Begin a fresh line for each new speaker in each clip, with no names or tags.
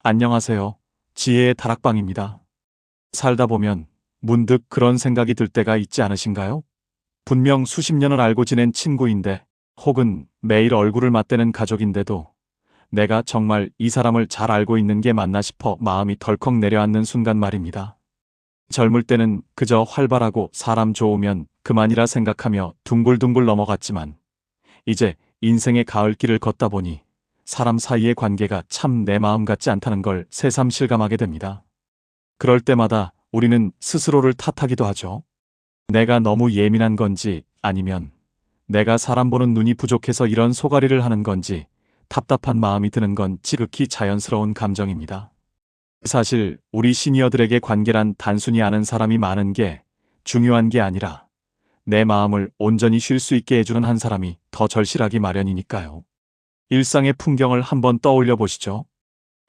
안녕하세요. 지혜의 다락방입니다. 살다 보면 문득 그런 생각이 들 때가 있지 않으신가요? 분명 수십 년을 알고 지낸 친구인데, 혹은 매일 얼굴을 맞대는 가족인데도 내가 정말 이 사람을 잘 알고 있는 게 맞나 싶어 마음이 덜컥 내려앉는 순간 말입니다. 젊을 때는 그저 활발하고 사람 좋으면 그만이라 생각하며 둥글둥글 넘어갔지만, 이제 인생의 가을길을 걷다 보니 사람 사이의 관계가 참 내 마음 같지 않다는 걸 새삼 실감하게 됩니다. 그럴 때마다 우리는 스스로를 탓하기도 하죠. 내가 너무 예민한 건지, 아니면 내가 사람 보는 눈이 부족해서 이런 소가리를 하는 건지, 답답한 마음이 드는 건 지극히 자연스러운 감정입니다. 사실 우리 시니어들에게 관계란 단순히 아는 사람이 많은 게 중요한 게 아니라, 내 마음을 온전히 쉴 수 있게 해주는 한 사람이 더 절실하기 마련이니까요. 일상의 풍경을 한번 떠올려 보시죠.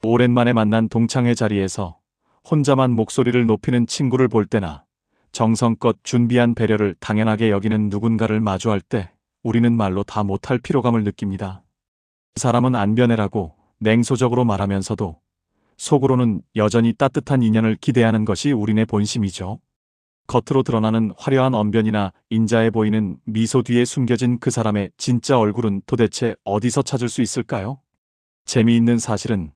오랜만에 만난 동창회 자리에서 혼자만 목소리를 높이는 친구를 볼 때나, 정성껏 준비한 배려를 당연하게 여기는 누군가를 마주할 때 우리는 말로 다 못할 피로감을 느낍니다. 사람은 안 변해라고 냉소적으로 말하면서도 속으로는 여전히 따뜻한 인연을 기대하는 것이 우리네 본심이죠. 겉으로 드러나는 화려한 언변이나 인자해 보이는 미소 뒤에 숨겨진 그 사람의 진짜 얼굴은 도대체 어디서 찾을 수 있을까요? 재미있는 사실은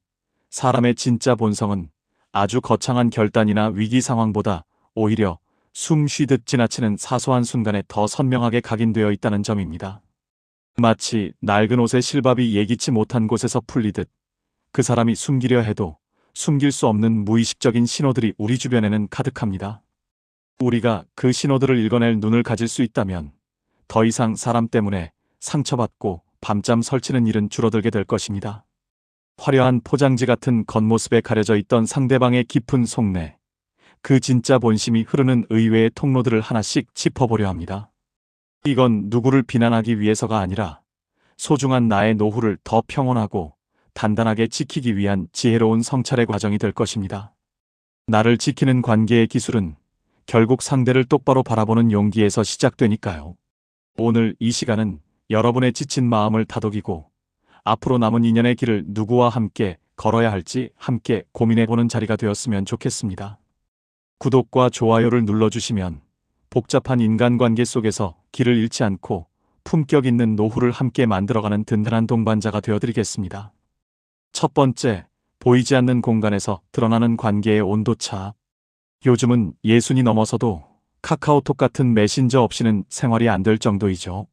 사람의 진짜 본성은 아주 거창한 결단이나 위기 상황보다 오히려 숨 쉬듯 지나치는 사소한 순간에 더 선명하게 각인되어 있다는 점입니다. 마치 낡은 옷의 실밥이 예기치 못한 곳에서 풀리듯, 그 사람이 숨기려 해도 숨길 수 없는 무의식적인 신호들이 우리 주변에는 가득합니다. 우리가 그 신호들을 읽어낼 눈을 가질 수 있다면 더 이상 사람 때문에 상처받고 밤잠 설치는 일은 줄어들게 될 것입니다. 화려한 포장지 같은 겉모습에 가려져 있던 상대방의 깊은 속내, 그 진짜 본심이 흐르는 의외의 통로들을 하나씩 짚어보려 합니다. 이건 누구를 비난하기 위해서가 아니라 소중한 나의 노후를 더 평온하고 단단하게 지키기 위한 지혜로운 성찰의 과정이 될 것입니다. 나를 지키는 관계의 기술은 결국 상대를 똑바로 바라보는 용기에서 시작되니까요. 오늘 이 시간은 여러분의 지친 마음을 다독이고 앞으로 남은 인연의 길을 누구와 함께 걸어야 할지 함께 고민해보는 자리가 되었으면 좋겠습니다. 구독과 좋아요를 눌러주시면 복잡한 인간관계 속에서 길을 잃지 않고 품격 있는 노후를 함께 만들어가는 든든한 동반자가 되어드리겠습니다. 첫 번째, 보이지 않는 공간에서 드러나는 관계의 온도차. 요즘은 예순이 넘어서도 카카오톡 같은 메신저 없이는 생활이 안 될 정도이죠.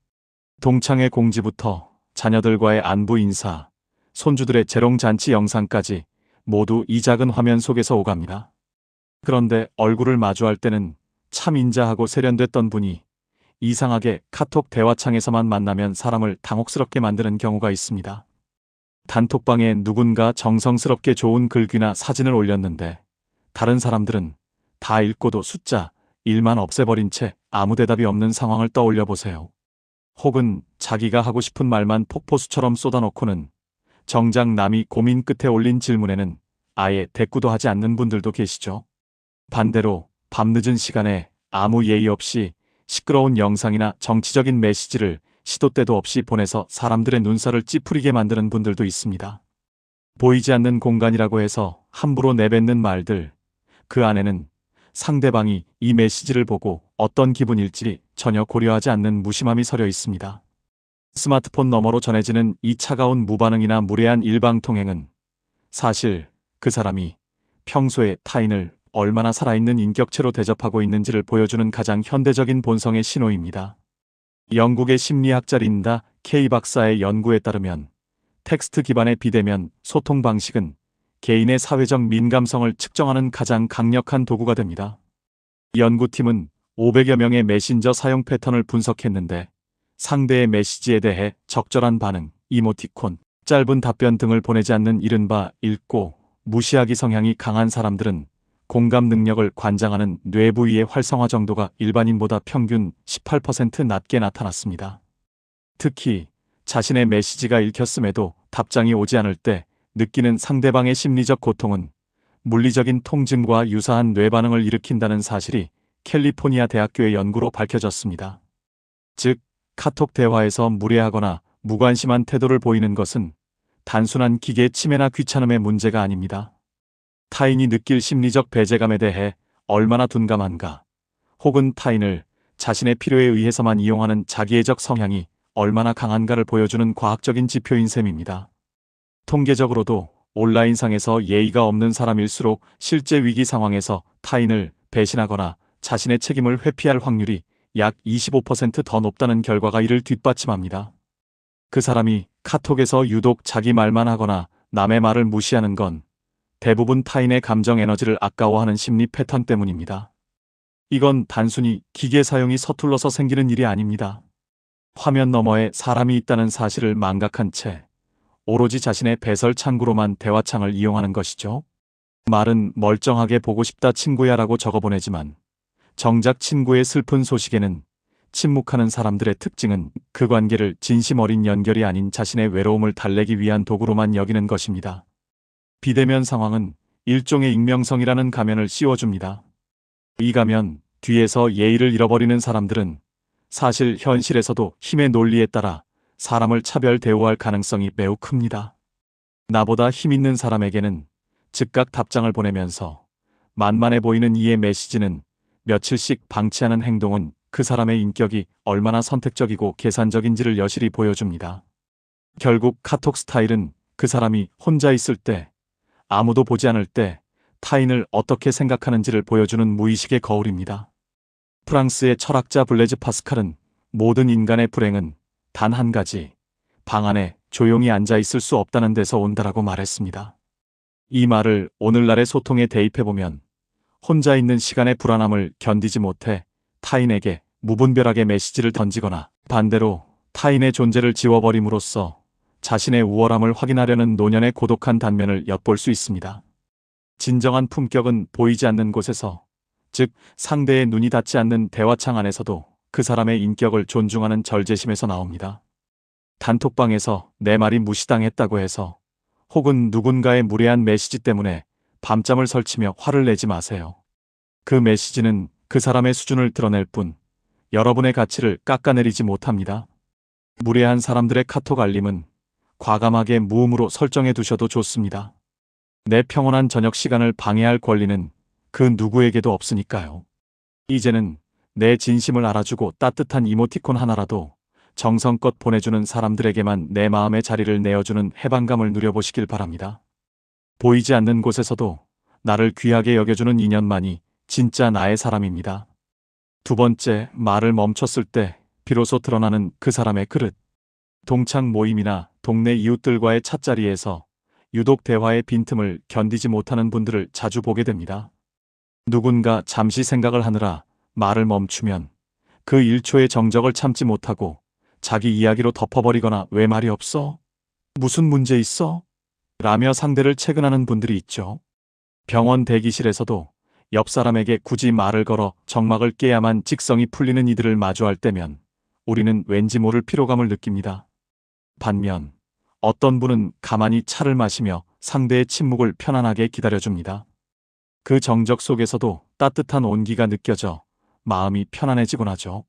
동창회 공지부터 자녀들과의 안부 인사, 손주들의 재롱잔치 영상까지 모두 이 작은 화면 속에서 오갑니다. 그런데 얼굴을 마주할 때는 참 인자하고 세련됐던 분이 이상하게 카톡 대화창에서만 만나면 사람을 당혹스럽게 만드는 경우가 있습니다. 단톡방에 누군가 정성스럽게 좋은 글귀나 사진을 올렸는데 다른 사람들은 다 읽고도 숫자 1만 없애버린 채 아무 대답이 없는 상황을 떠올려 보세요. 혹은 자기가 하고 싶은 말만 폭포수처럼 쏟아놓고는 정작 남이 고민 끝에 올린 질문에는 아예 대꾸도 하지 않는 분들도 계시죠. 반대로 밤늦은 시간에 아무 예의 없이 시끄러운 영상이나 정치적인 메시지를 시도 때도 없이 보내서 사람들의 눈살을 찌푸리게 만드는 분들도 있습니다. 보이지 않는 공간이라고 해서 함부로 내뱉는 말들, 그 안에는 상대방이 이 메시지를 보고 어떤 기분일지 전혀 고려하지 않는 무심함이 서려 있습니다. 스마트폰 너머로 전해지는 이 차가운 무반응이나 무례한 일방통행은 사실 그 사람이 평소에 타인을 얼마나 살아있는 인격체로 대접하고 있는지를 보여주는 가장 현대적인 본성의 신호입니다. 영국의 심리학자 린다 K 박사의 연구에 따르면 텍스트 기반의 비대면 소통 방식은 개인의 사회적 민감성을 측정하는 가장 강력한 도구가 됩니다. 연구팀은 500여 명의 메신저 사용 패턴을 분석했는데, 상대의 메시지에 대해 적절한 반응, 이모티콘, 짧은 답변 등을 보내지 않는 이른바 읽고 무시하기 성향이 강한 사람들은 공감 능력을 관장하는 뇌 부위의 활성화 정도가 일반인보다 평균 18% 낮게 나타났습니다. 특히 자신의 메시지가 읽혔음에도 답장이 오지 않을 때 느끼는 상대방의 심리적 고통은 물리적인 통증과 유사한 뇌 반응을 일으킨다는 사실이 캘리포니아 대학교의 연구로 밝혀졌습니다. 즉, 카톡 대화에서 무례하거나 무관심한 태도를 보이는 것은 단순한 기계 침해나 귀찮음의 문제가 아닙니다. 타인이 느낄 심리적 배제감에 대해 얼마나 둔감한가, 혹은 타인을 자신의 필요에 의해서만 이용하는 자기애적 성향이 얼마나 강한가를 보여주는 과학적인 지표인 셈입니다. 통계적으로도 온라인상에서 예의가 없는 사람일수록 실제 위기 상황에서 타인을 배신하거나 자신의 책임을 회피할 확률이 약 25%더 높다는 결과가 이를 뒷받침합니다. 그 사람이 카톡에서 유독 자기 말만 하거나 남의 말을 무시하는 건 대부분 타인의 감정 에너지를 아까워하는 심리 패턴 때문입니다. 이건 단순히 기계 사용이 서툴러서 생기는 일이 아닙니다. 화면 너머에 사람이 있다는 사실을 망각한 채 오로지 자신의 배설 창구로만 대화창을 이용하는 것이죠. 말은 멀쩡하게 보고 싶다 친구야라고 적어보내지만 정작 친구의 슬픈 소식에는 침묵하는 사람들의 특징은 그 관계를 진심 어린 연결이 아닌 자신의 외로움을 달래기 위한 도구로만 여기는 것입니다. 비대면 상황은 일종의 익명성이라는 가면을 씌워줍니다. 이 가면 뒤에서 예의를 잃어버리는 사람들은 사실 현실에서도 힘의 논리에 따라 사람을 차별 대우할 가능성이 매우 큽니다. 나보다 힘 있는 사람에게는 즉각 답장을 보내면서 만만해 보이는 이의 메시지는 며칠씩 방치하는 행동은 그 사람의 인격이 얼마나 선택적이고 계산적인지를 여실히 보여줍니다. 결국 카톡 스타일은 그 사람이 혼자 있을 때, 아무도 보지 않을 때 타인을 어떻게 생각하는지를 보여주는 무의식의 거울입니다. 프랑스의 철학자 블레즈 파스칼은 모든 인간의 불행은 단 한 가지, 방 안에 조용히 앉아 있을 수 없다는 데서 온다라고 말했습니다. 이 말을 오늘날의 소통에 대입해보면 혼자 있는 시간의 불안함을 견디지 못해 타인에게 무분별하게 메시지를 던지거나 반대로 타인의 존재를 지워버림으로써 자신의 우월함을 확인하려는 노년의 고독한 단면을 엿볼 수 있습니다. 진정한 품격은 보이지 않는 곳에서, 즉 상대의 눈이 닿지 않는 대화창 안에서도 그 사람의 인격을 존중하는 절제심에서 나옵니다. 단톡방에서 내 말이 무시당했다고 해서 혹은 누군가의 무례한 메시지 때문에 밤잠을 설치며 화를 내지 마세요. 그 메시지는 그 사람의 수준을 드러낼 뿐 여러분의 가치를 깎아내리지 못합니다. 무례한 사람들의 카톡 알림은 과감하게 무음으로 설정해 두셔도 좋습니다. 내 평온한 저녁 시간을 방해할 권리는 그 누구에게도 없으니까요. 이제는 내 진심을 알아주고 따뜻한 이모티콘 하나라도 정성껏 보내주는 사람들에게만 내 마음의 자리를 내어주는 해방감을 누려보시길 바랍니다. 보이지 않는 곳에서도 나를 귀하게 여겨주는 인연만이 진짜 나의 사람입니다. 두 번째, 말을 멈췄을 때 비로소 드러나는 그 사람의 그릇. 동창 모임이나 동네 이웃들과의 찻자리에서 유독 대화의 빈틈을 견디지 못하는 분들을 자주 보게 됩니다. 누군가 잠시 생각을 하느라 말을 멈추면 그 1초의 정적을 참지 못하고 자기 이야기로 덮어버리거나 왜 말이 없어? 무슨 문제 있어? 라며 상대를 채근하는 분들이 있죠. 병원 대기실에서도 옆 사람에게 굳이 말을 걸어 정막을 깨야만 직성이 풀리는 이들을 마주할 때면 우리는 왠지 모를 피로감을 느낍니다. 반면 어떤 분은 가만히 차를 마시며 상대의 침묵을 편안하게 기다려줍니다. 그 정적 속에서도 따뜻한 온기가 느껴져 마음이 편안해지곤 하죠.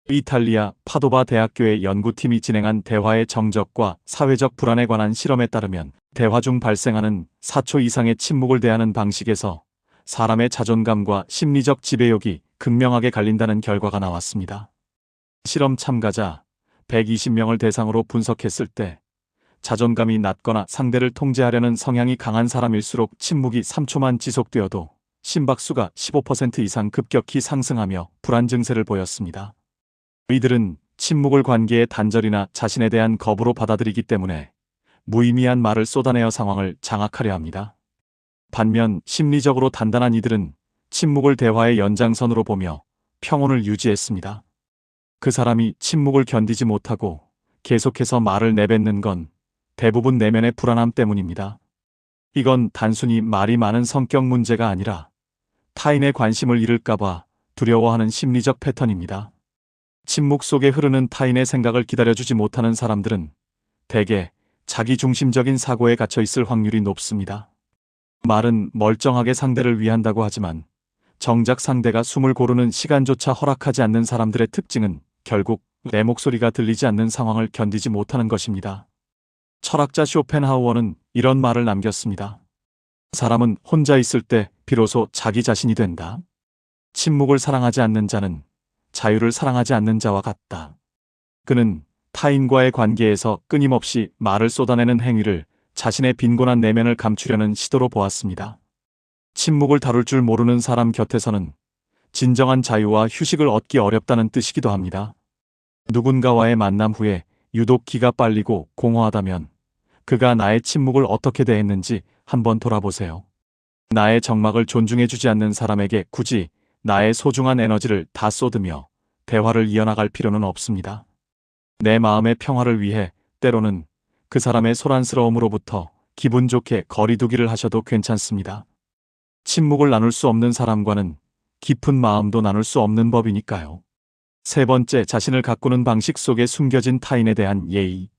이탈리아 파도바 대학교의 연구팀이 진행한 대화의 정적과 사회적 불안에 관한 실험에 따르면 대화 중 발생하는 4초 이상의 침묵을 대하는 방식에서 사람의 자존감과 심리적 지배욕이 극명하게 갈린다는 결과가 나왔습니다. 실험 참가자 120명을 대상으로 분석했을 때 자존감이 낮거나 상대를 통제하려는 성향이 강한 사람일수록 침묵이 3초만 지속되어도 심박수가 15% 이상 급격히 상승하며 불안 증세를 보였습니다. 이들은 침묵을 관계의 단절이나 자신에 대한 거부로 받아들이기 때문에 무의미한 말을 쏟아내어 상황을 장악하려 합니다. 반면 심리적으로 단단한 이들은 침묵을 대화의 연장선으로 보며 평온을 유지했습니다. 그 사람이 침묵을 견디지 못하고 계속해서 말을 내뱉는 건 대부분 내면의 불안함 때문입니다. 이건 단순히 말이 많은 성격 문제가 아니라 타인의 관심을 잃을까봐 두려워하는 심리적 패턴입니다. 침묵 속에 흐르는 타인의 생각을 기다려주지 못하는 사람들은 대개 자기중심적인 사고에 갇혀 있을 확률이 높습니다. 말은 멀쩡하게 상대를 위한다고 하지만 정작 상대가 숨을 고르는 시간조차 허락하지 않는 사람들의 특징은 결국 내 목소리가 들리지 않는 상황을 견디지 못하는 것입니다. 철학자 쇼펜하우어는 이런 말을 남겼습니다. 사람은 혼자 있을 때 비로소 자기 자신이 된다. 침묵을 사랑하지 않는 자는 자유를 사랑하지 않는 자와 같다. 그는 타인과의 관계에서 끊임없이 말을 쏟아내는 행위를 자신의 빈곤한 내면을 감추려는 시도로 보았습니다. 침묵을 다룰 줄 모르는 사람 곁에서는 진정한 자유와 휴식을 얻기 어렵다는 뜻이기도 합니다. 누군가와의 만남 후에 유독 기가 빨리고 공허하다면 그가 나의 침묵을 어떻게 대했는지 한번 돌아보세요. 나의 정막을 존중해주지 않는 사람에게 굳이 나의 소중한 에너지를 다 쏟으며 대화를 이어나갈 필요는 없습니다. 내 마음의 평화를 위해 때로는 그 사람의 소란스러움으로부터 기분 좋게 거리두기를 하셔도 괜찮습니다. 침묵을 나눌 수 없는 사람과는 깊은 마음도 나눌 수 없는 법이니까요. 세 번째, 자신을 가꾸는 방식 속에 숨겨진 타인에 대한 예의.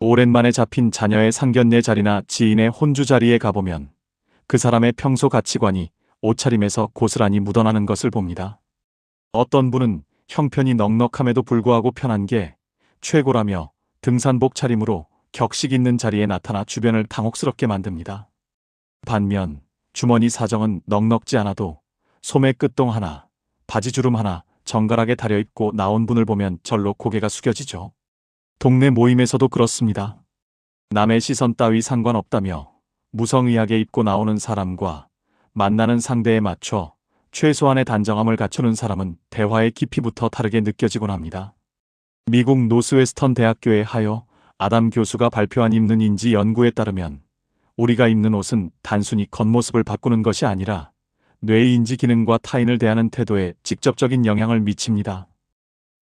오랜만에 잡힌 자녀의 상견례 자리나 지인의 혼주 자리에 가보면 그 사람의 평소 가치관이 옷차림에서 고스란히 묻어나는 것을 봅니다. 어떤 분은 형편이 넉넉함에도 불구하고 편한 게 최고라며 등산복 차림으로 격식 있는 자리에 나타나 주변을 당혹스럽게 만듭니다. 반면 주머니 사정은 넉넉지 않아도 소매 끝동 하나, 바지주름 하나 정갈하게 다려입고 나온 분을 보면 절로 고개가 숙여지죠. 동네 모임에서도 그렇습니다. 남의 시선 따위 상관없다며 무성의하게 입고 나오는 사람과 만나는 상대에 맞춰 최소한의 단정함을 갖추는 사람은 대화의 깊이부터 다르게 느껴지곤 합니다. 미국 노스웨스턴 대학교의 하여 아담 교수가 발표한 입는 인지 연구에 따르면 우리가 입는 옷은 단순히 겉모습을 바꾸는 것이 아니라 뇌의 인지 기능과 타인을 대하는 태도에 직접적인 영향을 미칩니다.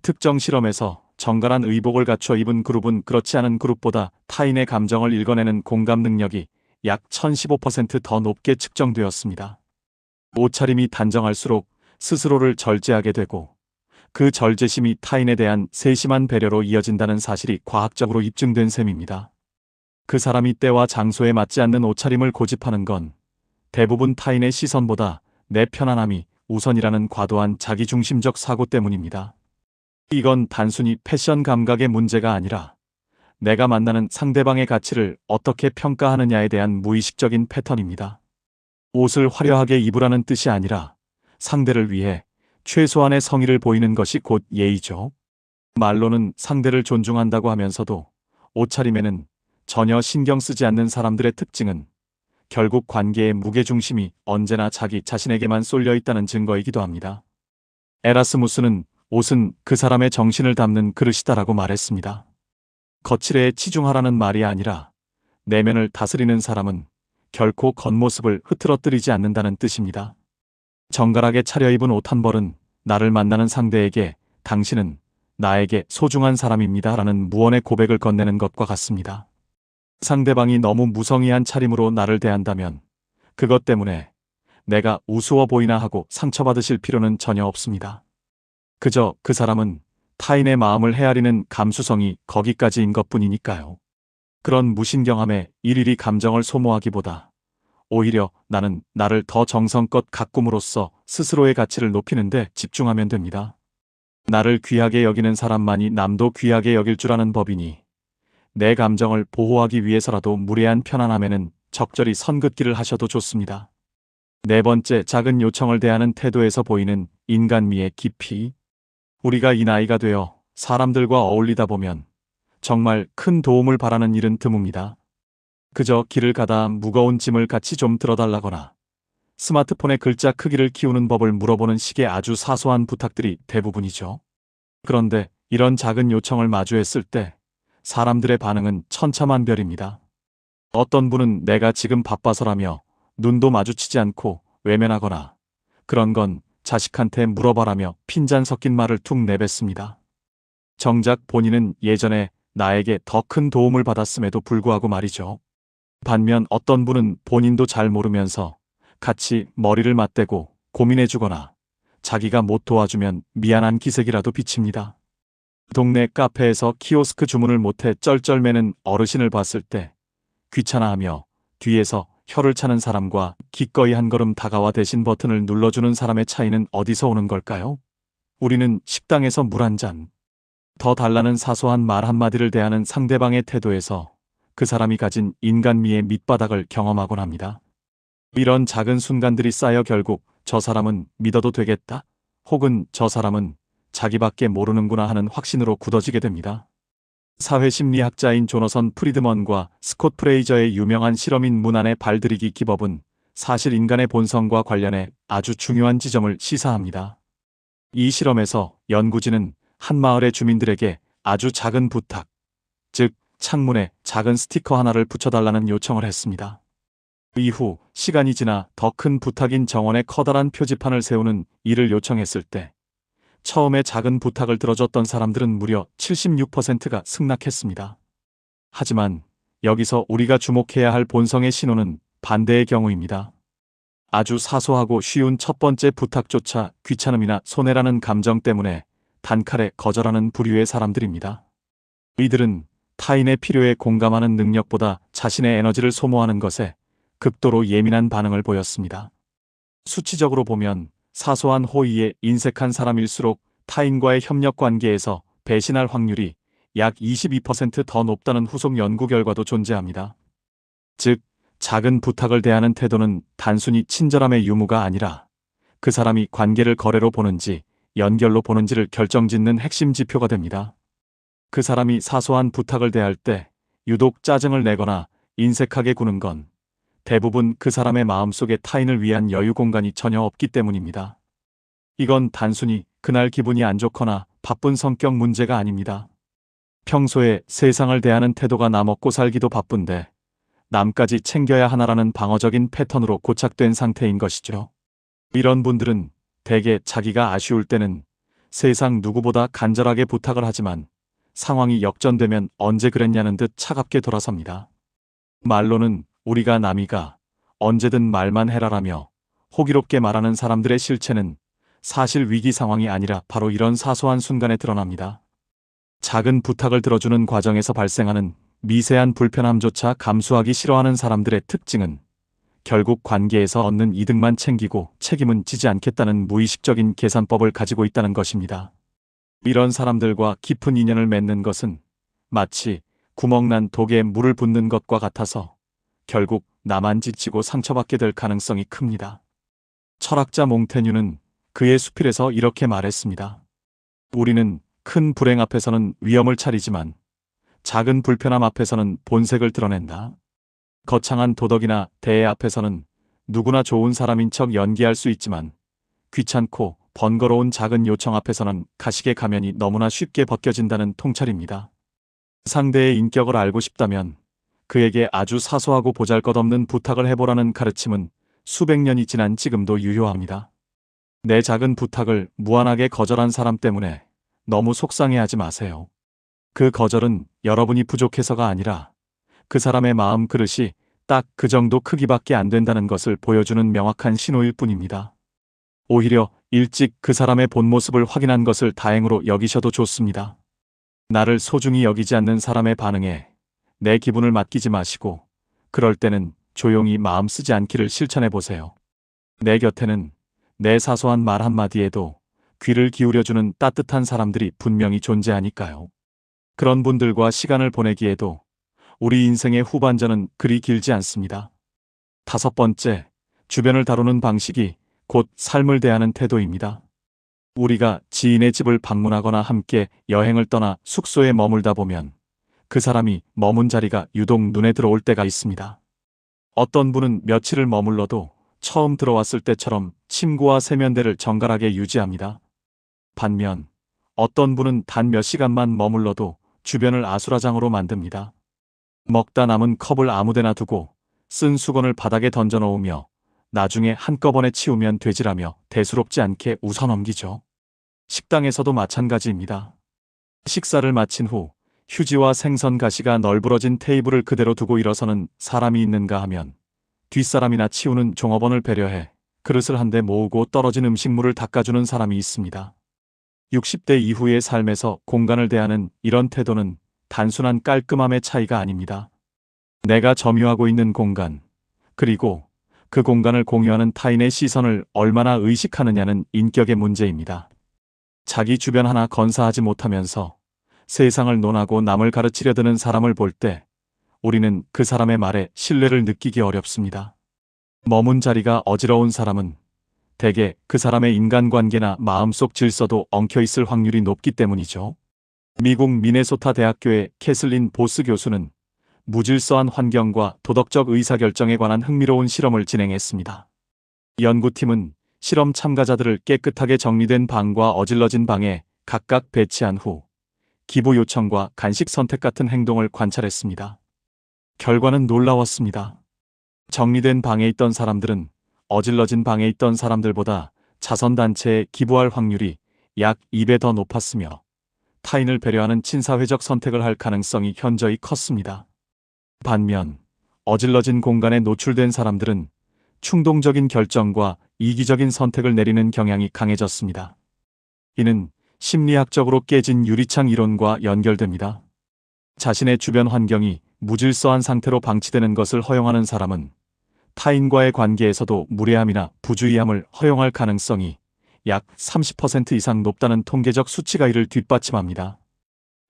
특정 실험에서 정갈한 의복을 갖춰 입은 그룹은 그렇지 않은 그룹보다 타인의 감정을 읽어내는 공감 능력이 약 1015% 더 높게 측정되었습니다. 옷차림이 단정할수록 스스로를 절제하게 되고 그 절제심이 타인에 대한 세심한 배려로 이어진다는 사실이 과학적으로 입증된 셈입니다. 그 사람이 때와 장소에 맞지 않는 옷차림을 고집하는 건 대부분 타인의 시선보다 내 편안함이 우선이라는 과도한 자기중심적 사고 때문입니다. 이건 단순히 패션 감각의 문제가 아니라 내가 만나는 상대방의 가치를 어떻게 평가하느냐에 대한 무의식적인 패턴입니다. 옷을 화려하게 입으라는 뜻이 아니라 상대를 위해 최소한의 성의를 보이는 것이 곧 예의죠. 말로는 상대를 존중한다고 하면서도 옷차림에는 전혀 신경 쓰지 않는 사람들의 특징은 결국 관계의 무게중심이 언제나 자기 자신에게만 쏠려 있다는 증거이기도 합니다. 에라스무스는 옷은 그 사람의 정신을 담는 그릇이다라고 말했습니다. 거칠에 치중하라는 말이 아니라 내면을 다스리는 사람은 결코 겉모습을 흐트러뜨리지 않는다는 뜻입니다. 정갈하게 차려입은 옷 한 벌은 나를 만나는 상대에게 당신은 나에게 소중한 사람입니다 라는 무언의 고백을 건네는 것과 같습니다. 상대방이 너무 무성의한 차림으로 나를 대한다면 그것 때문에 내가 우스워 보이나 하고 상처받으실 필요는 전혀 없습니다. 그저 그 사람은 타인의 마음을 헤아리는 감수성이 거기까지인 것뿐이니까요. 그런 무신경함에 일일이 감정을 소모하기보다 오히려 나는 나를 더 정성껏 가꿈으로써 스스로의 가치를 높이는 데 집중하면 됩니다. 나를 귀하게 여기는 사람만이 남도 귀하게 여길 줄 아는 법이니 내 감정을 보호하기 위해서라도 무례한 편안함에는 적절히 선긋기를 하셔도 좋습니다. 네 번째, 작은 요청을 대하는 태도에서 보이는 인간미의 깊이. 우리가 이 나이가 되어 사람들과 어울리다 보면 정말 큰 도움을 바라는 일은 드뭅니다. 그저 길을 가다 무거운 짐을 같이 좀 들어달라거나 스마트폰의 글자 크기를 키우는 법을 물어보는 식의 아주 사소한 부탁들이 대부분이죠. 그런데 이런 작은 요청을 마주했을 때 사람들의 반응은 천차만별입니다. 어떤 분은 내가 지금 바빠서라며 눈도 마주치지 않고 외면하거나 그런 건 자식한테 물어봐라며 핀잔 섞인 말을 툭 내뱉습니다. 정작 본인은 예전에 나에게 더 큰 도움을 받았음에도 불구하고 말이죠. 반면 어떤 분은 본인도 잘 모르면서 같이 머리를 맞대고 고민해주거나 자기가 못 도와주면 미안한 기색이라도 비칩니다. 동네 카페에서 키오스크 주문을 못해 쩔쩔매는 어르신을 봤을 때 귀찮아하며 뒤에서 혀를 차는 사람과 기꺼이 한 걸음 다가와 대신 버튼을 눌러주는 사람의 차이는 어디서 오는 걸까요? 우리는 식당에서 물 한 잔, 더 달라는 사소한 말 한마디를 대하는 상대방의 태도에서 그 사람이 가진 인간미의 밑바닥을 경험하곤 합니다. 이런 작은 순간들이 쌓여 결국 저 사람은 믿어도 되겠다, 혹은 저 사람은 자기밖에 모르는구나 하는 확신으로 굳어지게 됩니다. 사회심리학자인 조너선 프리드먼과 스콧 프레이저의 유명한 실험인 문안의 발들이기 기법은 사실 인간의 본성과 관련해 아주 중요한 지점을 시사합니다. 이 실험에서 연구진은 한 마을의 주민들에게 아주 작은 부탁, 즉 창문에 작은 스티커 하나를 붙여달라는 요청을 했습니다. 이후 시간이 지나 더 큰 부탁인 정원에 커다란 표지판을 세우는 일을 요청했을 때 처음에 작은 부탁을 들어줬던 사람들은 무려 76%가 승낙했습니다. 하지만 여기서 우리가 주목해야 할 본성의 신호는 반대의 경우입니다. 아주 사소하고 쉬운 첫 번째 부탁조차 귀찮음이나 손해라는 감정 때문에 단칼에 거절하는 부류의 사람들입니다. 이들은 타인의 필요에 공감하는 능력보다 자신의 에너지를 소모하는 것에 극도로 예민한 반응을 보였습니다. 수치적으로 보면 사소한 호의에 인색한 사람일수록 타인과의 협력 관계에서 배신할 확률이 약 22% 더 높다는 후속 연구 결과도 존재합니다. 즉, 작은 부탁을 대하는 태도는 단순히 친절함의 유무가 아니라 그 사람이 관계를 거래로 보는지 연결로 보는지를 결정짓는 핵심 지표가 됩니다. 그 사람이 사소한 부탁을 대할 때 유독 짜증을 내거나 인색하게 구는 건 대부분 그 사람의 마음속에 타인을 위한 여유 공간이 전혀 없기 때문입니다. 이건 단순히 그날 기분이 안 좋거나 바쁜 성격 문제가 아닙니다. 평소에 세상을 대하는 태도가 나 먹고 살기도 바쁜데 남까지 챙겨야 하나라는 방어적인 패턴으로 고착된 상태인 것이죠. 이런 분들은 대개 자기가 아쉬울 때는 세상 누구보다 간절하게 부탁을 하지만 상황이 역전되면 언제 그랬냐는 듯 차갑게 돌아섭니다. 말로는 우리가 남이가 언제든 말만 해라라며 호기롭게 말하는 사람들의 실체는 사실 위기 상황이 아니라 바로 이런 사소한 순간에 드러납니다. 작은 부탁을 들어주는 과정에서 발생하는 미세한 불편함조차 감수하기 싫어하는 사람들의 특징은 결국 관계에서 얻는 이득만 챙기고 책임은 지지 않겠다는 무의식적인 계산법을 가지고 있다는 것입니다. 이런 사람들과 깊은 인연을 맺는 것은 마치 구멍난 독에 물을 붓는 것과 같아서 결국 나만 지치고 상처받게 될 가능성이 큽니다. 철학자 몽테뉴는 그의 수필에서 이렇게 말했습니다. 우리는 큰 불행 앞에서는 위험을 차리지만 작은 불편함 앞에서는 본색을 드러낸다. 거창한 도덕이나 대애 앞에서는 누구나 좋은 사람인 척 연기할 수 있지만 귀찮고 번거로운 작은 요청 앞에서는 가식의 가면이 너무나 쉽게 벗겨진다는 통찰입니다. 상대의 인격을 알고 싶다면 그에게 아주 사소하고 보잘것없는 부탁을 해보라는 가르침은 수백 년이 지난 지금도 유효합니다. 내 작은 부탁을 무한하게 거절한 사람 때문에 너무 속상해하지 마세요. 그 거절은 여러분이 부족해서가 아니라 그 사람의 마음 그릇이 딱 그 정도 크기밖에 안 된다는 것을 보여주는 명확한 신호일 뿐입니다. 오히려 일찍 그 사람의 본 모습을 확인한 것을 다행으로 여기셔도 좋습니다. 나를 소중히 여기지 않는 사람의 반응에 내 기분을 맡기지 마시고 그럴 때는 조용히 마음 쓰지 않기를 실천해 보세요. 내 곁에는 내 사소한 말 한마디에도 귀를 기울여주는 따뜻한 사람들이 분명히 존재하니까요. 그런 분들과 시간을 보내기에도 우리 인생의 후반전은 그리 길지 않습니다. 5번째, 주변을 다루는 방식이 곧 삶을 대하는 태도입니다. 우리가 지인의 집을 방문하거나 함께 여행을 떠나 숙소에 머물다 보면 그 사람이 머문 자리가 유독 눈에 들어올 때가 있습니다. 어떤 분은 며칠을 머물러도 처음 들어왔을 때처럼 침구와 세면대를 정갈하게 유지합니다. 반면 어떤 분은 단 몇 시간만 머물러도 주변을 아수라장으로 만듭니다. 먹다 남은 컵을 아무데나 두고 쓴 수건을 바닥에 던져놓으며 나중에 한꺼번에 치우면 되지라며 대수롭지 않게 웃어넘기죠. 식당에서도 마찬가지입니다. 식사를 마친 후 휴지와 생선 가시가 널브러진 테이블을 그대로 두고 일어서는 사람이 있는가 하면 뒷사람이나 치우는 종업원을 배려해 그릇을 한 대 모으고 떨어진 음식물을 닦아주는 사람이 있습니다. 60대 이후의 삶에서 공간을 대하는 이런 태도는 단순한 깔끔함의 차이가 아닙니다. 내가 점유하고 있는 공간, 그리고 그 공간을 공유하는 타인의 시선을 얼마나 의식하느냐는 인격의 문제입니다. 자기 주변 하나 건사하지 못하면서 세상을 논하고 남을 가르치려 드는 사람을 볼 때 우리는 그 사람의 말에 신뢰를 느끼기 어렵습니다. 머문 자리가 어지러운 사람은 대개 그 사람의 인간관계나 마음속 질서도 엉켜있을 확률이 높기 때문이죠. 미국 미네소타 대학교의 캐슬린 보스 교수는 무질서한 환경과 도덕적 의사결정에 관한 흥미로운 실험을 진행했습니다. 연구팀은 실험 참가자들을 깨끗하게 정리된 방과 어질러진 방에 각각 배치한 후 기부 요청과 간식 선택 같은 행동을 관찰했습니다. 결과는 놀라웠습니다. 정리된 방에 있던 사람들은 어질러진 방에 있던 사람들보다 자선단체에 기부할 확률이 약 2배 더 높았으며 타인을 배려하는 친사회적 선택을 할 가능성이 현저히 컸습니다. 반면 어질러진 공간에 노출된 사람들은 충동적인 결정과 이기적인 선택을 내리는 경향이 강해졌습니다. 이는 심리학적으로 깨진 유리창 이론과 연결됩니다. 자신의 주변 환경이 무질서한 상태로 방치되는 것을 허용하는 사람은 타인과의 관계에서도 무례함이나 부주의함을 허용할 가능성이 약 30% 이상 높다는 통계적 수치가 이를 뒷받침합니다.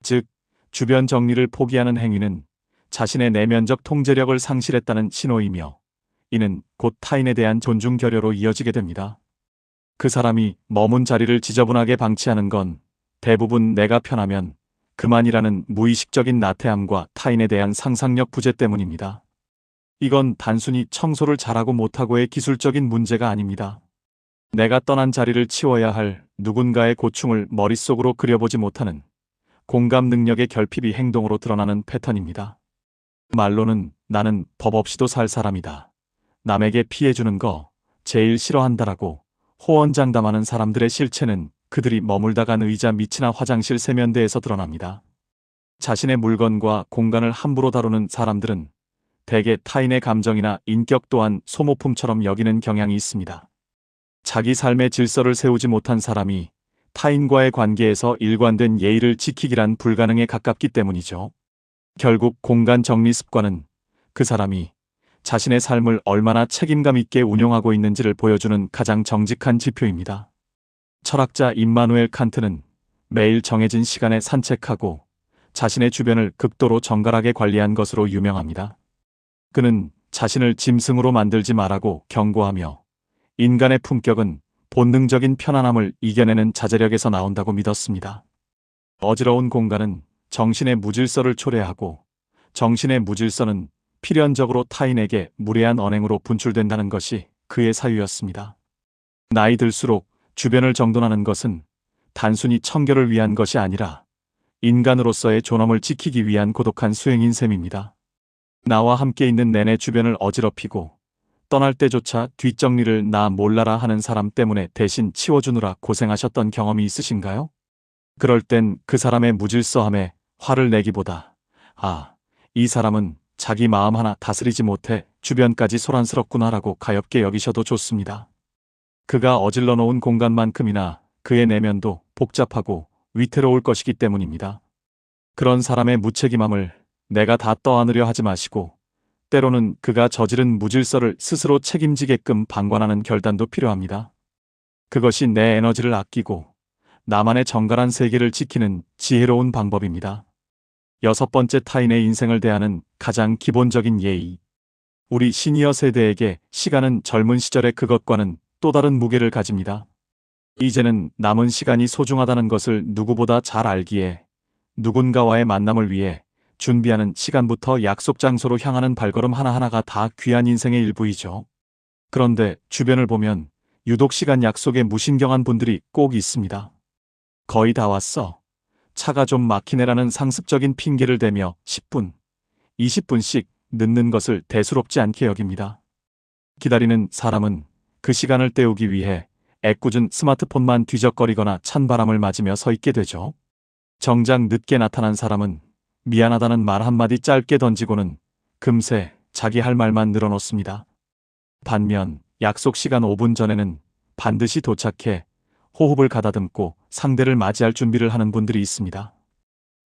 즉, 주변 정리를 포기하는 행위는 자신의 내면적 통제력을 상실했다는 신호이며 이는 곧 타인에 대한 존중 결여로 이어지게 됩니다. 그 사람이 머문 자리를 지저분하게 방치하는 건 대부분 내가 편하면 그만이라는 무의식적인 나태함과 타인에 대한 상상력 부재 때문입니다. 이건 단순히 청소를 잘하고 못하고의 기술적인 문제가 아닙니다. 내가 떠난 자리를 치워야 할 누군가의 고충을 머릿속으로 그려보지 못하는 공감 능력의 결핍이 행동으로 드러나는 패턴입니다. 말로는 나는 법 없이도 살 사람이다. 남에게 피해주는 거 제일 싫어한다라고 호언장담하는 사람들의 실체는 그들이 머물다 간 의자 밑이나 화장실 세면대에서 드러납니다. 자신의 물건과 공간을 함부로 다루는 사람들은 대개 타인의 감정이나 인격 또한 소모품처럼 여기는 경향이 있습니다. 자기 삶의 질서를 세우지 못한 사람이 타인과의 관계에서 일관된 예의를 지키기란 불가능에 가깝기 때문이죠. 결국 공간 정리 습관은 그 사람이 자신의 삶을 얼마나 책임감 있게 운영하고 있는지를 보여주는 가장 정직한 지표입니다. 철학자 임마누엘 칸트는 매일 정해진 시간에 산책하고 자신의 주변을 극도로 정갈하게 관리한 것으로 유명합니다. 그는 자신을 짐승으로 만들지 말라고 경고하며 인간의 품격은 본능적인 편안함을 이겨내는 자제력에서 나온다고 믿었습니다. 어지러운 공간은 정신의 무질서를 초래하고 정신의 무질서는 필연적으로 타인에게 무례한 언행으로 분출된다는 것이 그의 사유였습니다. 나이 들수록 주변을 정돈하는 것은 단순히 청결을 위한 것이 아니라 인간으로서의 존엄을 지키기 위한 고독한 수행인 셈입니다. 나와 함께 있는 내내 주변을 어지럽히고 떠날 때조차 뒷정리를 나 몰라라 하는 사람 때문에 대신 치워주느라 고생하셨던 경험이 있으신가요? 그럴 땐 그 사람의 무질서함에 화를 내기보다 이 사람은 자기 마음 하나 다스리지 못해 주변까지 소란스럽구나라고 가엽게 여기셔도 좋습니다. 그가 어질러 놓은 공간만큼이나 그의 내면도 복잡하고 위태로울 것이기 때문입니다. 그런 사람의 무책임함을 내가 다 떠안으려 하지 마시고 때로는 그가 저지른 무질서를 스스로 책임지게끔 방관하는 결단도 필요합니다. 그것이 내 에너지를 아끼고 나만의 정갈한 세계를 지키는 지혜로운 방법입니다. 6번째, 타인의 인생을 대하는 가장 기본적인 예의. 우리 시니어 세대에게 시간은 젊은 시절의 그것과는 또 다른 무게를 가집니다. 이제는 남은 시간이 소중하다는 것을 누구보다 잘 알기에 누군가와의 만남을 위해 준비하는 시간부터 약속 장소로 향하는 발걸음 하나하나가 다 귀한 인생의 일부이죠. 그런데 주변을 보면 유독 시간 약속에 무신경한 분들이 꼭 있습니다. 거의 다 왔어. 차가 좀 막히네라는 상습적인 핑계를 대며 10분, 20분씩 늦는 것을 대수롭지 않게 여깁니다. 기다리는 사람은 그 시간을 때우기 위해 애꿎은 스마트폰만 뒤적거리거나 찬바람을 맞으며 서 있게 되죠. 정작 늦게 나타난 사람은 미안하다는 말 한마디 짧게 던지고는 금세 자기 할 말만 늘어놓습니다. 반면 약속 시간 5분 전에는 반드시 도착해 호흡을 가다듬고 상대를 맞이할 준비를 하는 분들이 있습니다.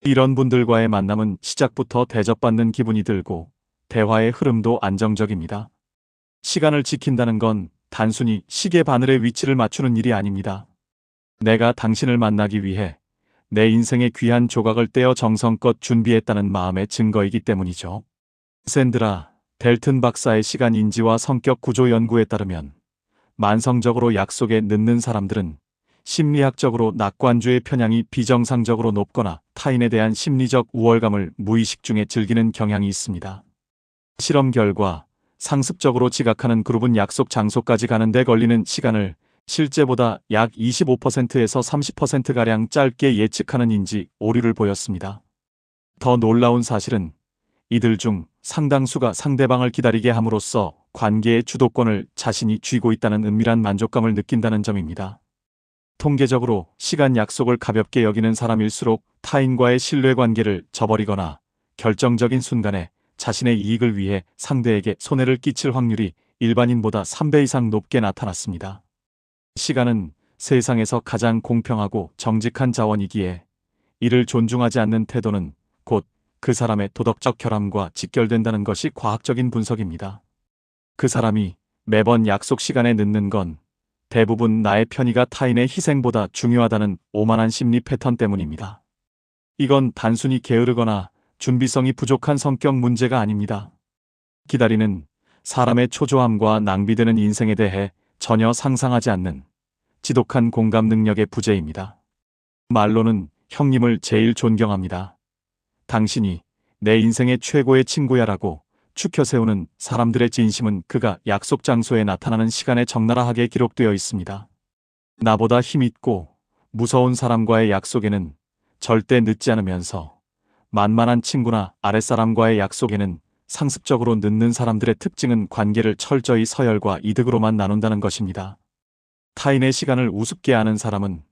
이런 분들과의 만남은 시작부터 대접받는 기분이 들고 대화의 흐름도 안정적입니다. 시간을 지킨다는 건 단순히 시계 바늘의 위치를 맞추는 일이 아닙니다. 내가 당신을 만나기 위해 내 인생의 귀한 조각을 떼어 정성껏 준비했다는 마음의 증거이기 때문이죠. 샌드라 델튼 박사의 시간 인지와 성격 구조 연구에 따르면 만성적으로 약속에 늦는 사람들은 심리학적으로 낙관주의 편향이 비정상적으로 높거나 타인에 대한 심리적 우월감을 무의식 중에 즐기는 경향이 있습니다. 실험 결과 상습적으로 지각하는 그룹은 약속 장소까지 가는 데 걸리는 시간을 실제보다 약 25%에서 30%가량 짧게 예측하는 인지 오류를 보였습니다. 더 놀라운 사실은 이들 중 상당수가 상대방을 기다리게 함으로써 관계의 주도권을 자신이 쥐고 있다는 은밀한 만족감을 느낀다는 점입니다. 통계적으로 시간 약속을 가볍게 여기는 사람일수록 타인과의 신뢰관계를 저버리거나 결정적인 순간에 자신의 이익을 위해 상대에게 손해를 끼칠 확률이 일반인보다 3배 이상 높게 나타났습니다. 시간은 세상에서 가장 공평하고 정직한 자원이기에 이를 존중하지 않는 태도는 곧 그 사람의 도덕적 결함과 직결된다는 것이 과학적인 분석입니다. 그 사람이 매번 약속 시간에 늦는 건 대부분 나의 편의가 타인의 희생보다 중요하다는 오만한 심리 패턴 때문입니다. 이건 단순히 게으르거나 준비성이 부족한 성격 문제가 아닙니다. 기다리는 사람의 초조함과 낭비되는 인생에 대해 전혀 상상하지 않는 지독한 공감 능력의 부재입니다. 말로는 형님을 제일 존경합니다. 당신이 내 인생의 최고의 친구야라고 추켜 세우는 사람들의 진심은 그가 약속 장소에 나타나는 시간에 적나라하게 기록되어 있습니다. 나보다 힘있고 무서운 사람과의 약속에는 절대 늦지 않으면서 만만한 친구나 아랫사람과의 약속에는 상습적으로 늦는 사람들의 특징은 관계를 철저히 서열과 이득으로만 나눈다는 것입니다. 타인의 시간을 우습게 아는 사람은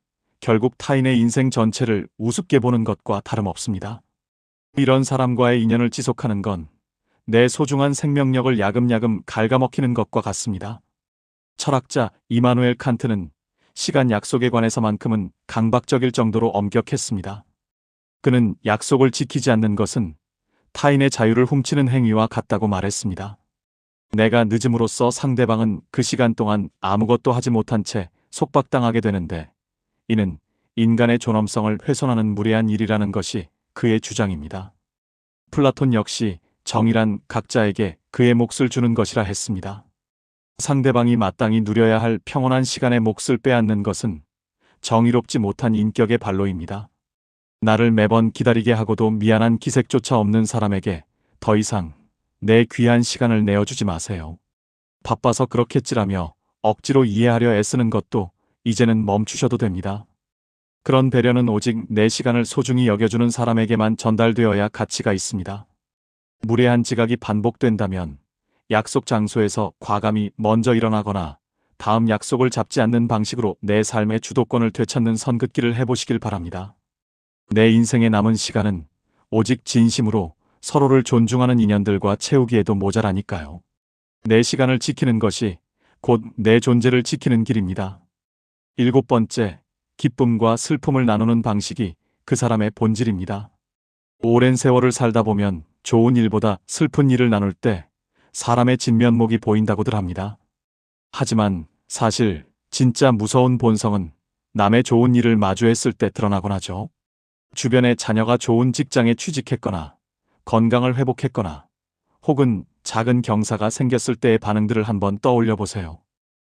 결국 타인의 인생 전체를 우습게 보는 것과 다름없습니다. 이런 사람과의 인연을 지속하는 건 내 소중한 생명력을 야금야금 갉아먹히는 것과 같습니다. 철학자 이마누엘 칸트는 시간 약속에 관해서만큼은 강박적일 정도로 엄격했습니다. 그는 약속을 지키지 않는 것은 타인의 자유를 훔치는 행위와 같다고 말했습니다. 내가 늦음으로써 상대방은 그 시간 동안 아무것도 하지 못한 채 속박당하게 되는데 이는 인간의 존엄성을 훼손하는 무례한 일이라는 것이 그의 주장입니다. 플라톤 역시 정의란 각자에게 그의 몫을 주는 것이라 했습니다. 상대방이 마땅히 누려야 할 평온한 시간의 몫을 빼앗는 것은 정의롭지 못한 인격의 발로입니다. 나를 매번 기다리게 하고도 미안한 기색조차 없는 사람에게 더 이상 내 귀한 시간을 내어주지 마세요. 바빠서 그렇겠지라며 억지로 이해하려 애쓰는 것도 이제는 멈추셔도 됩니다. 그런 배려는 오직 내 시간을 소중히 여겨주는 사람에게만 전달되어야 가치가 있습니다. 무례한 지각이 반복된다면 약속 장소에서 과감히 먼저 일어나거나 다음 약속을 잡지 않는 방식으로 내 삶의 주도권을 되찾는 선긋기를 해보시길 바랍니다. 내 인생에 남은 시간은 오직 진심으로 서로를 존중하는 인연들과 채우기에도 모자라니까요. 내 시간을 지키는 것이 곧 내 존재를 지키는 길입니다. 7번째, 기쁨과 슬픔을 나누는 방식이 그 사람의 본질입니다. 오랜 세월을 살다 보면 좋은 일보다 슬픈 일을 나눌 때 사람의 진면목이 보인다고들 합니다. 하지만 사실 진짜 무서운 본성은 남의 좋은 일을 마주했을 때 드러나곤 하죠. 주변에 자녀가 좋은 직장에 취직했거나 건강을 회복했거나 혹은 작은 경사가 생겼을 때의 반응들을 한번 떠올려 보세요.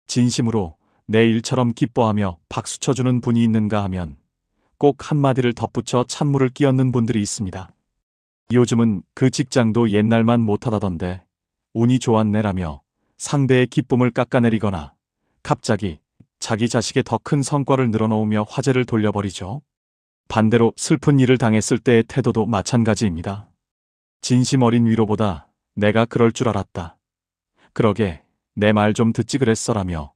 진심으로 내 일처럼 기뻐하며 박수 쳐주는 분이 있는가 하면 꼭 한마디를 덧붙여 찬물을 끼얹는 분들이 있습니다. 요즘은 그 직장도 옛날만 못하다던데 운이 좋았네라며 상대의 기쁨을 깎아내리거나 갑자기 자기 자식의 더 큰 성과를 늘어놓으며 화제를 돌려버리죠. 반대로 슬픈 일을 당했을 때의 태도도 마찬가지입니다. 진심 어린 위로보다 내가 그럴 줄 알았다. 그러게 내 말 좀 듣지 그랬어라며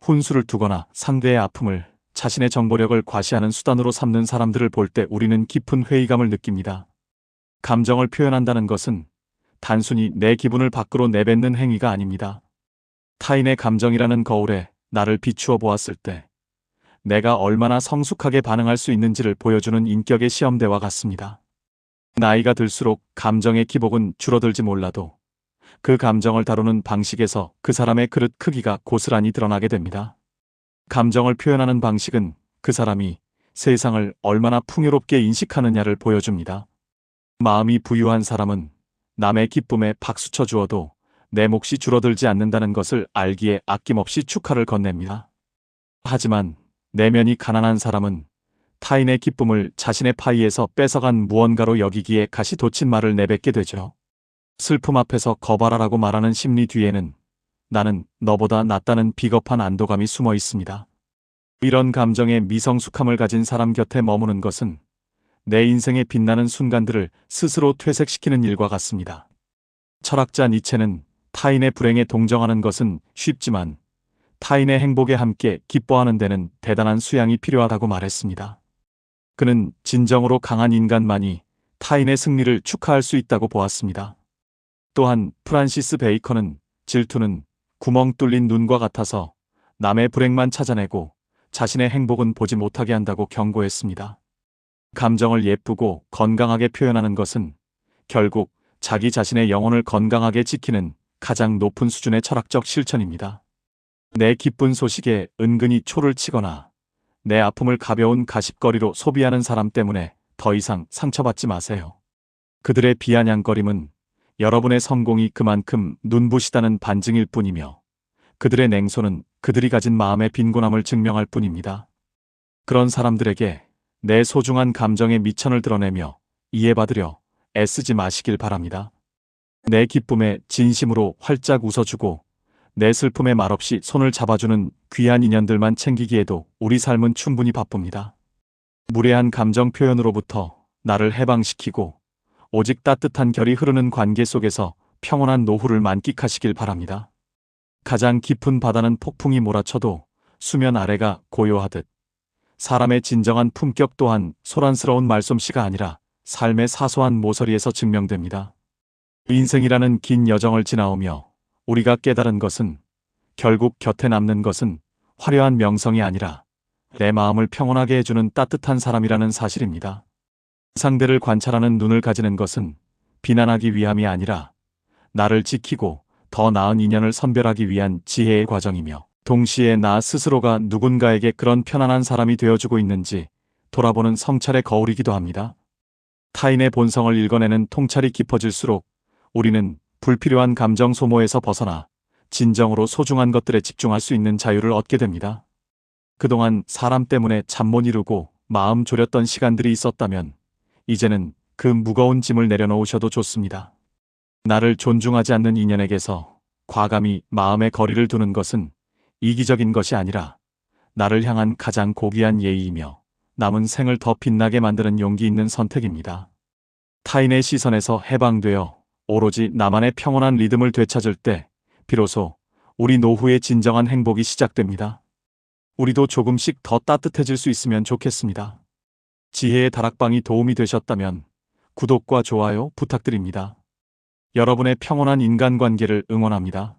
훈수를 두거나 상대의 아픔을 자신의 정보력을 과시하는 수단으로 삼는 사람들을 볼 때 우리는 깊은 회의감을 느낍니다. 감정을 표현한다는 것은 단순히 내 기분을 밖으로 내뱉는 행위가 아닙니다. 타인의 감정이라는 거울에 나를 비추어 보았을 때 내가 얼마나 성숙하게 반응할 수 있는지를 보여주는 인격의 시험대와 같습니다. 나이가 들수록 감정의 기복은 줄어들지 몰라도 그 감정을 다루는 방식에서 그 사람의 그릇 크기가 고스란히 드러나게 됩니다. 감정을 표현하는 방식은 그 사람이 세상을 얼마나 풍요롭게 인식하느냐를 보여줍니다. 마음이 부유한 사람은 남의 기쁨에 박수쳐 주어도 내 몫이 줄어들지 않는다는 것을 알기에 아낌없이 축하를 건넵니다. 하지만 내면이 가난한 사람은 타인의 기쁨을 자신의 파이에서 뺏어간 무언가로 여기기에 가시 돋친 말을 내뱉게 되죠. 슬픔 앞에서 거발하라고 말하는 심리 뒤에는 나는 너보다 낫다는 비겁한 안도감이 숨어 있습니다. 이런 감정의 미성숙함을 가진 사람 곁에 머무는 것은 내 인생의 빛나는 순간들을 스스로 퇴색시키는 일과 같습니다. 철학자 니체는 타인의 불행에 동정하는 것은 쉽지만 타인의 행복에 함께 기뻐하는 데는 대단한 수양이 필요하다고 말했습니다. 그는 진정으로 강한 인간만이 타인의 승리를 축하할 수 있다고 보았습니다. 또한 프란시스 베이컨은 질투는 구멍 뚫린 눈과 같아서 남의 불행만 찾아내고 자신의 행복은 보지 못하게 한다고 경고했습니다. 감정을 예쁘고 건강하게 표현하는 것은 결국 자기 자신의 영혼을 건강하게 지키는 가장 높은 수준의 철학적 실천입니다. 내 기쁜 소식에 은근히 초를 치거나 내 아픔을 가벼운 가십거리로 소비하는 사람 때문에 더 이상 상처받지 마세요. 그들의 비아냥거림은 여러분의 성공이 그만큼 눈부시다는 반증일 뿐이며 그들의 냉소는 그들이 가진 마음의 빈곤함을 증명할 뿐입니다. 그런 사람들에게 내 소중한 감정의 미천을 드러내며 이해받으려 애쓰지 마시길 바랍니다. 내 기쁨에 진심으로 활짝 웃어주고 내 슬픔에 말없이 손을 잡아주는 귀한 인연들만 챙기기에도 우리 삶은 충분히 바쁩니다. 무례한 감정 표현으로부터 나를 해방시키고 오직 따뜻한 결이 흐르는 관계 속에서 평온한 노후를 만끽하시길 바랍니다. 가장 깊은 바다는 폭풍이 몰아쳐도 수면 아래가 고요하듯 사람의 진정한 품격 또한 소란스러운 말솜씨가 아니라 삶의 사소한 모서리에서 증명됩니다. 인생이라는 긴 여정을 지나오며 우리가 깨달은 것은 결국 곁에 남는 것은 화려한 명성이 아니라 내 마음을 평온하게 해주는 따뜻한 사람이라는 사실입니다. 상대를 관찰하는 눈을 가지는 것은 비난하기 위함이 아니라 나를 지키고 더 나은 인연을 선별하기 위한 지혜의 과정이며 동시에 나 스스로가 누군가에게 그런 편안한 사람이 되어주고 있는지 돌아보는 성찰의 거울이기도 합니다. 타인의 본성을 읽어내는 통찰이 깊어질수록 우리는 불필요한 감정 소모에서 벗어나 진정으로 소중한 것들에 집중할 수 있는 자유를 얻게 됩니다. 그동안 사람 때문에 잠 못 이루고 마음 졸였던 시간들이 있었다면 이제는 그 무거운 짐을 내려놓으셔도 좋습니다. 나를 존중하지 않는 인연에게서 과감히 마음의 거리를 두는 것은 이기적인 것이 아니라 나를 향한 가장 고귀한 예의이며 남은 생을 더 빛나게 만드는 용기 있는 선택입니다. 타인의 시선에서 해방되어 오로지 나만의 평온한 리듬을 되찾을 때 비로소 우리 노후의 진정한 행복이 시작됩니다. 우리도 조금씩 더 따뜻해질 수 있으면 좋겠습니다. 지혜의 다락방이 도움이 되셨다면 구독과 좋아요 부탁드립니다. 여러분의 평온한 인간관계를 응원합니다.